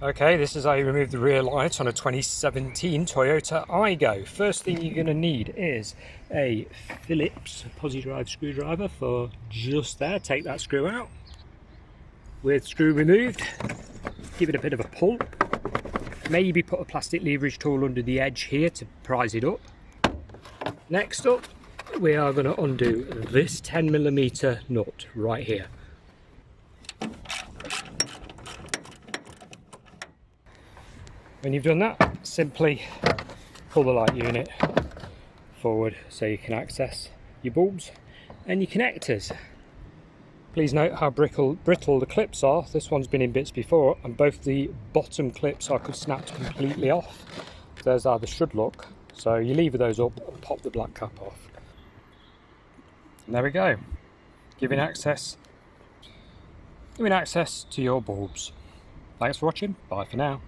Okay, this is how you remove the rear light on a 2017 Toyota Aygo. First thing you're going to need is a Phillips posi-drive screwdriver for just there. Take that screw out. With screw removed, give it a bit of a pull. Maybe put a plastic leverage tool under the edge here to prise it up. Next up, we are going to undo this 10mm nut right here. When you've done that, simply pull the light unit forward so you can access your bulbs and your connectors. Please note how brittle the clips are. This one's been in bits before, and both the bottom clips are snapped completely off. There's how they should look. So you lever those up and pop the black cap off. And there we go, giving access to your bulbs. Thanks for watching. Bye for now.